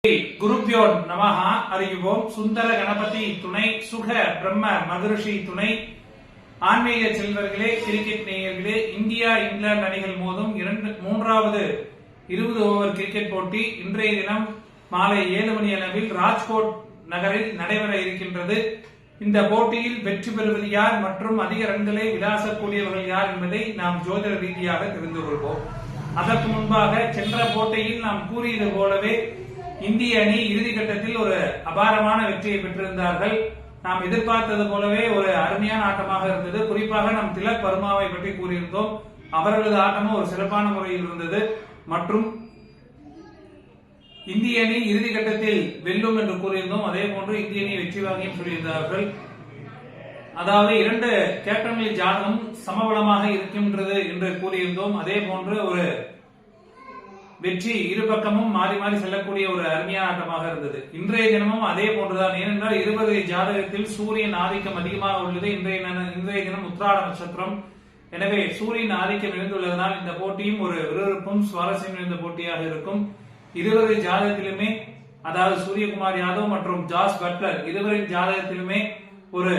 குருப்யோ நமஹ. அறிவோம். சுந்தர கணபதி துணை, சுக பிரம்ம மகரிஷி துணை. ஆன்மீக செல்வர்களே, கிரிக்கெட் நேயர்களே, இந்தியா இங்கிலாந்து அணிகள் மோதும் மூன்றாவது 20 ஓவர் கிரிக்கெட் போட்டி இன்றைய தினம் மாலை 7 மணி அளவில் ராஜ்கோட் நகரில் நடைபெற இருக்கின்றது. இந்த போட்டியில் வெற்றி பெறுவது யார் மற்றும் அதிக ரன்களை விளாசக்கூடியவர்கள் யார் என்பதை நாம் ஜோதிட ரீதியாக தெரிந்து கொள்வோம். அதற்கு முன்பாக சென்ற போட்டியில் நாம் கூறியது போலவே இந்திய அணி இறுதிக்கட்டத்தில் ஒரு அபாரமான வெற்றியை பெற்றிருந்தார்கள். நாம் எதிர்பார்த்தது போலவே ஒரு அருமையான ஆட்டமாக இருந்தது. குறிப்பாக நாம் திலக் வர்மாவை பற்றி கூறியிருந்தோம். அவர்களது ஆட்டமும் ஒரு சிறப்பான முறையில் இருந்தது மற்றும் இந்திய அணி இறுதிக்கட்டத்தில் வெல்லும் என்று கூறியிருந்தோம். அதே போன்று இந்திய அணி வெற்றி வாங்கியும் சொல்லியிருந்தார்கள். அதாவது 2 கேப்டன்களின் ஜாதகம் சமபலமாக இருக்கின்றது என்று கூறியிருந்தோம். அதே போன்று ஒரு வெற்றி இரு பக்கமும் மாறி மாறி செல்லக்கூடிய ஒரு அருமையான ஆட்டமாக இருந்தது. இன்றைய தினமும் அதே போன்றுதான். ஏனென்றால் 20 ஜாதகத்தில் சூரியன் ஆதிக்கம் அதிகமாக உள்ளது. இன்றைய தினம் உத்திராட நட்சத்திரம். எனவே சூரியன் ஆதிக்கம் இருந்துள்ளதனால் இந்த போட்டியும் ஒரு விறுவிறுப்பும் சுவாரஸ்யம் நிறைந்த போட்டியாக இருக்கும். 20 ஜாதகத்திலுமே, அதாவது சூரியகுமார் யாதவ் மற்றும் ஜாஸ் பட்லர் இருவரின் ஜாதகத்திலுமே ஒரு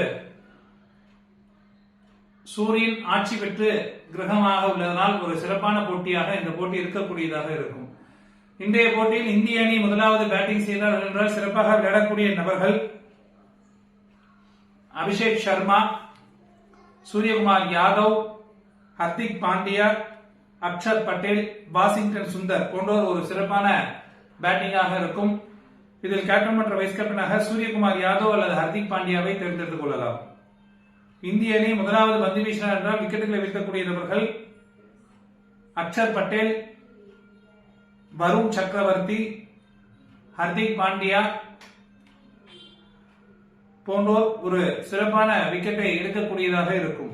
சூரியன் ஆட்சி பெற்று கிரகமாக உள்ளதனால் ஒரு சிறப்பான போட்டியாக இந்த போட்டி இருக்கக்கூடியதாக இருக்கும். இன்றைய போட்டியில் இந்திய அணி முதலாவது பேட்டிங் செய்தார்கள் என்றால் சிறப்பாக விளையாடக்கூடிய நபர்கள் அபிஷேக் சர்மா, சூரியகுமார் யாதவ், ஹர்திக் பாண்டியா, அக்ஷர் பட்டேல், வாஷிங்டன் சுந்தர் போன்றோர் ஒரு சிறப்பான பேட்டிங்காக இருக்கும். இதில் கேப்டன் மற்றும் வைஸ் கேப்டனாக சூரியகுமார் யாதவ் அல்லது ஹர்திக் பாண்டியாவை தேர்ந்தெடுத்துக் கொள்ளலாம். இந்திய அணி முதலாவது பந்து வீசினார் என்றால் விக்கெட்டுகளை வீழ்த்தக்கூடிய நபர்கள் அக்ஷர் பட்டேல், வருண் சக்கரவர்த்தி, ஹர்திக் பாண்டியா போன்றோர் ஒரு சிறப்பான விக்கெட்டை எடுக்கக்கூடியதாக இருக்கும்.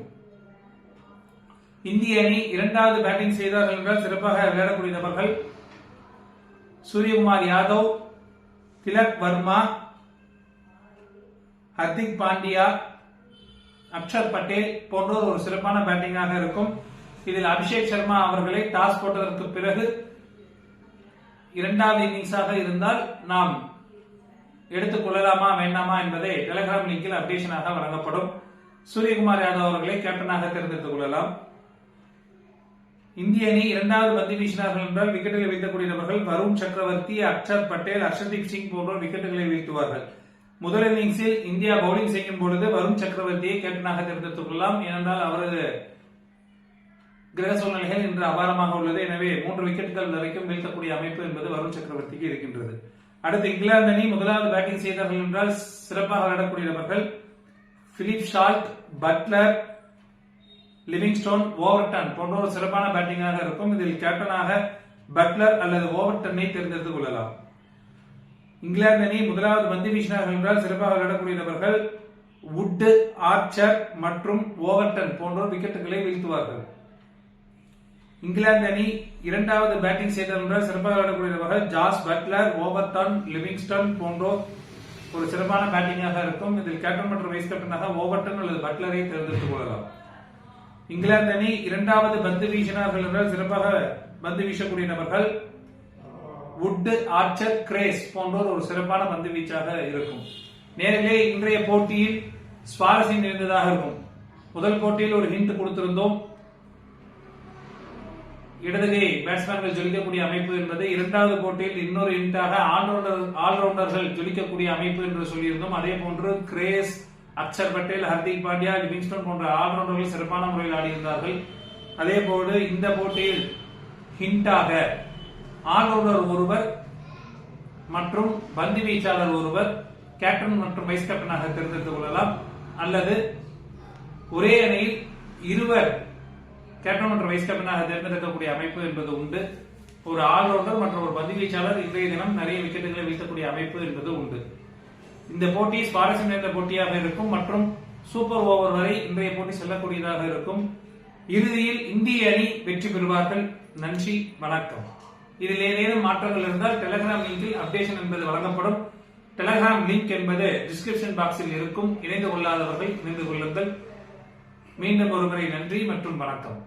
இந்திய அணி இரண்டாவது பேட்டிங் செய்தார்கள் என்றால் சிறப்பாக விளையாடக்கூடிய நபர்கள் சூரியகுமார் யாதவ், திலக் வர்மா, ஹர்திக் பாண்டியா, அக்ஷர் பட்டேல் போன்றோர் ஒரு சிறப்பான பேட்டிங்காக இருக்கும். இதில் அபிஷேக் சர்மா அவர்களை டாஸ் போட்டதற்கு பிறகு இரண்டாவது இன்னிங்ஸாக இருந்தால் நாம் எடுத்துக் கொள்ளலாமா வேண்டாமா என்பதை டெலிகிராம் லிங்கில் அப்டேஷனாக வழங்கப்படும். சூரியகுமார் யாதவ் அவர்களை கேப்டனாக தேர்ந்தெடுத்துக் கொள்ளலாம். இந்திய அணி இரண்டாவது பந்து வீசினார்கள் என்றால் விக்கெட்டுகளை வீழ்த்தக்கூடிய நபர்கள் வருண் சக்கரவர்த்தி, அக்ஷர் பட்டேல், ஹர்ஷதீப் சிங் போன்றோர் விக்கெட்டுகளை வீழ்த்துவார்கள். முதல் இன்னிங்ஸில் இந்தியா பவுலிங் செய்யும் பொழுது வருண் சக்கரவர்த்தியை கேப்டனாக தேர்ந்தெடுத்துக் கொள்ளலாம். ஏனென்றால் அவரது கிரக சூழ்நிலைகள் இன்று அபாரமாக உள்ளது. எனவே 3 விக்கெட்டுகள் வரைக்கும் வீழ்த்தக்கூடிய அமைப்பு என்பது வருண் சக்கரவர்த்திக்கு இருக்கின்றது. அடுத்து இங்கிலாந்து அணி முதலாவது பேட்டிங் செய்தார்கள் என்றால் சிறப்பாக விளையாடக்கூடிய நபர்கள் Philip Salt, Buttler, Livingstone, Overton போன்ற ஒரு சிறப்பான பேட்டிங்காக இருக்கும். இதில் கேப்டனாக பட்லர் அல்லது ஓவர்டனை தேர்ந்தெடுத்துக் கொள்ளலாம். இங்கிலாந்து அணி முதலாவது பந்து வீசினார்கள் என்றால் சிறப்பாக விளையாடக்கூடிய நபர்கள் வுட், ஆர்ச்சர் மற்றும் ஓவர்டன் போன்றோர் விக்கெட்டுகளை வீழ்த்துவார்கள். இங்கிலாந்து அணி இரண்டாவது பேட்டிங் செய்தார்கள் என்றால் சிறப்பாக விளையாடக்கூடிய நபர்கள் ஜாஸ் பட்லர், ஓவர்டன், லிவிங்ஸ்டன் போன்றோர் ஒரு சிறப்பான பேட்டிங்காக இருக்கும். இதில் கேப்டன் மற்றும் வைஸ் கேப்டனாக ஓவர்டன் அல்லது பட்லரை தேர்ந்தெடுத்துக் கொள்ளலாம். இங்கிலாந்து அணி இரண்டாவது பந்து வீசினார்கள் என்றால் சிறப்பாக பந்து வீசக்கூடிய நபர்கள் வுட், ஆர்ச்சர், கிரேஸ் போன்றோர் ஒரு சிறப்பான பந்து வீச்சாக இருக்கும். நேரிலே இன்றைய போட்டியில் சுவாரஸ்யம் நிறைந்ததாக இருக்கும். முதல் போட்டியில் ஒரு ஹிண்ட் கொடுத்திருந்தோம். இடதுகை பேட்ஸ்மேன்கள் ஜொலிக்கக்கூடிய அமைப்பு என்பது. இரண்டாவது போட்டியில் இன்னொரு ஹிண்டாக ஆல்ரவுண்டர்கள் ஜொலிக்கக்கூடிய அமைப்பு என்று சொல்லியிருந்தோம். அதே போன்று கிரேஸ், அக்ஷர் பட்டேல், ஹர்திக் பாண்டியா, லிவிங்ஸ்டன் போன்ற ஆல்ரவுண்டர்கள் சிறப்பான முறையில் ஆடியிருந்தார்கள். அதே போன்று இந்த போட்டியில் ஹிண்டாக ஆல்ரவுண்டர் ஒருவர் மற்றும் பந்து வீச்சாளர் ஒருவர் கேப்டன் மற்றும் வைஸ் கேப்டனாக தேர்ந்தெடுத்துக் கொள்ளலாம். அல்லது ஒரே அணியில் இருவர் கேப்டன் மற்றும் வைஸ் கேப்டனாக தேர்ந்தெடுக்கக்கூடிய அமைப்பு என்பது உண்டு. ஒரு ஆல்ரவுண்டர் மற்றும் ஒரு பந்து வீச்சாளர் இன்றைய தினம் நிறைய விக்கெட்டுகளை வீழ்த்தக்கூடிய அமைப்பு என்பது உண்டு. இந்த போட்டி சுவாரஸ்யம் நிறைந்த போட்டியாக இருக்கும் மற்றும் சூப்பர் ஓவர் வரை இன்றைய போட்டி செல்லக்கூடியதாக இருக்கும். இறுதியில் இந்திய அணி வெற்றி பெறுவார்கள். நன்றி, வணக்கம். இதில் ஏதேனும் மாற்றங்கள் இருந்தால் டெலிகிராம் லிங்கில் அப்டேஷன் என்பது வழங்கப்படும். டெலிகிராம் லிங்க் என்பது டிஸ்கிரிப்ஷன் பாக்ஸில் இருக்கும். இணைந்து கொள்ளாதவர்கள் இணைந்து கொள்ளுங்கள். மீண்டும் ஒருமுறை நன்றி மற்றும் வணக்கம்.